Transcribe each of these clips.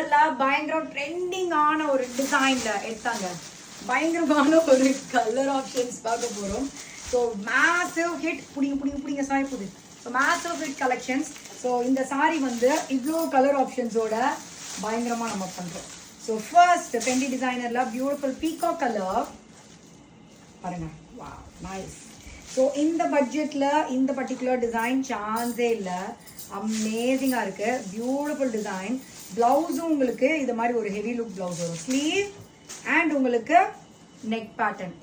டிசைனர்ல பயங்கர ட்ரெண்டிங் ஆன ஒரு டிசைன்ல எடுத்தாங்க. பயங்கரமான ஒரு கலர் ஆப்ஷன்ஸ் பார்க்க போறோம். So massive hit. புடிங்க சாரி புது. So massive hit collections. So இந்த சாரி வந்து இவ்வளோ கலர் ஆப்ஷன்ஸோட பயங்கரமாக நம்ம பண்ணுறோம். ஸோ ஃபர்ஸ்ட் ஃபெண்டி டிசைனர்ல பியூட்டிஃபுல் பீகாக் கலர் பாருங்க. Wow nice. ஸோ இந்த பட்ஜெட்டில் இந்த பர்டிகுலர் டிசைன் சான்ஸே இல்லை. அமேசிங்காக இருக்குது. Beautiful design. ப்ளவுஸும் உங்களுக்கு இது மாதிரி ஒரு ஹெவி லுக் ப்ளவுஸ் வரும். ஸ்லீவ் அண்ட் உங்களுக்கு நெக் பேட்டர்ன்.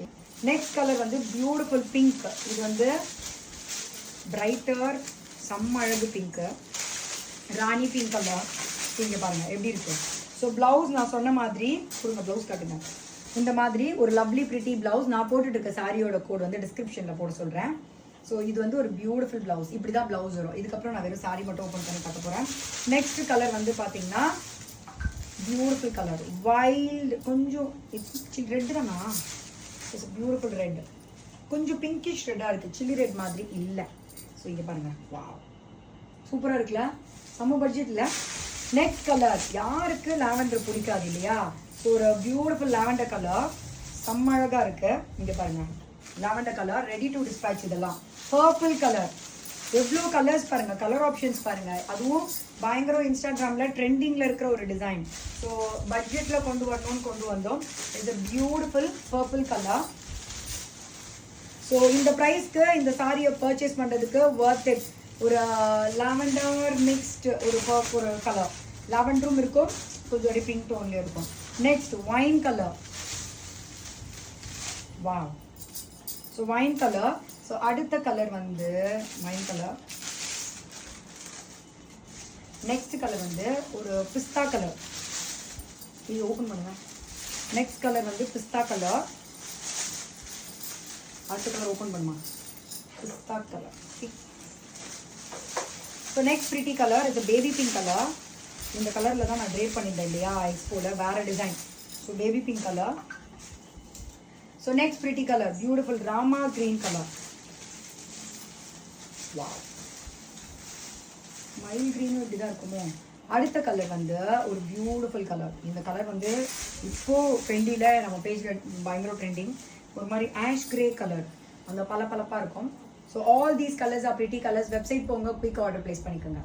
நெக்ஸ்ட் கலர் வந்து பியூட்டிஃபுல் பிங்க். இது வந்து பிரைட்டர் செம்ம அழகு பிங்க்கு. ராணி பிங்க் கலர். இங்கே பாருங்கள் எப்படி இருக்குது. ஸோ ப்ளவுஸ் நான் சொன்ன மாதிரி கொடுங்க. ப்ளவுஸ் காட்டுங்க. இந்த மாதிரி ஒரு லவ்லி பிரிட்டி ப்ளவுஸ். நான் போட்டுட்டு இருக்க சாரியோட கோட் வந்து டிஸ்கிரிப்ஷனில் போட சொல்கிறேன். ஸோ இது வந்து ஒரு பியூட்டிஃபுல் ப்ளவுஸ். இப்படி தான் ப்ளவுஸ் வரும். இதுக்கப்புறம் நான் வெறும் சாரி மட்டும் ஓப்பன் பண்ணி பார்க்க போகிறேன். நெக்ஸ்ட் கலர் வந்து பார்த்தீங்கன்னா பியூட்டிஃபுல் கலர் வைல்டு. கொஞ்சம் ரெட் தானா? It's beautiful red. கொஞ்சம் பிங்கிஷ் ரெட்டாக இருக்குது. சில்லி ரெட் மாதிரி இல்லை. ஸோ இங்கே பாருங்கள். வாவ் சூப்பராக இருக்குல்ல? செம்ம பட்ஜெட்டில். நெக்ஸ்ட் கலர் யாருக்கு லாவெண்டர் பிடிக்காது இல்லையா? ஸோ ஒரு பியூட்டிஃபுல் லாவெண்டர் கலர் செம்ம அழகாக இருக்குது. இங்கே பாருங்கள். Lavender colour ready to dispatch. இதெல்லாம் பர்பிள் கலர். எவ்வளோ கலர்ஸ் பாருங்கள். கலர் ஆப்ஷன்ஸ் பாருங்கள். அதுவும் பயங்கர இன்ஸ்டாகிராமில் ட்ரெண்டிங்கில் இருக்கிற ஒரு டிசைன். ஸோ பட்ஜெட்டில் கொண்டு வரணும்னு கொண்டு வந்தோம். It's a beautiful purple colour. So இந்த ப்ரைஸ்க்கு இந்த சாரியை பர்ச்சேஸ் பண்ணுறதுக்கு வர்த் இட். ஒரு லாவெண்டர் மிக்ஸ்டு ஒரு கலர். லாவெண்டரும் இருக்கும், கொஞ்சம் ஒரு பிங்க் டோன்ல இருக்கும். Next wine colour. Wow. So wine colour. So அடுத்த கலர் வந்து ஒயின் கலர். நெக்ஸ்ட் கலர் வந்து ஒரு பிஸ்தா கலர். இது ஓப்பன் பண்ணுங்க. நெக்ஸ்ட் கலர் வந்து பிஸ்தா கலர். அடுத்த கலர் ஓப்பன் பண்ணுமா? Pista colour. So next pretty colour இது பேபி பிங்க் கலர். இந்த கலரில் தான் நான் ட்ரேப் பண்ணியிருந்தேன் இல்லையா எக்ஸ்போவில், வேறு design. So baby pink colour. So next pretty colour beautiful Rama green colour. Wow மைல் க்ரீனும் இப்படி தான் இருக்குமோ. அடுத்த கலர் வந்து ஒரு பியூட்டிஃபுல் கலர். இந்த கலர் வந்து இப்போது ட்ரெண்டியில் நம்ம பேஜில் பயங்கர ட்ரெண்டிங். ஒரு மாதிரி ஆஷ் கிரே கலர். அந்த பளபளப்பாக இருக்கும். So all these colours R pretty colours. Website போங்க, குயிக் ஆர்டர் ப்ளேஸ் பண்ணிக்கோங்க.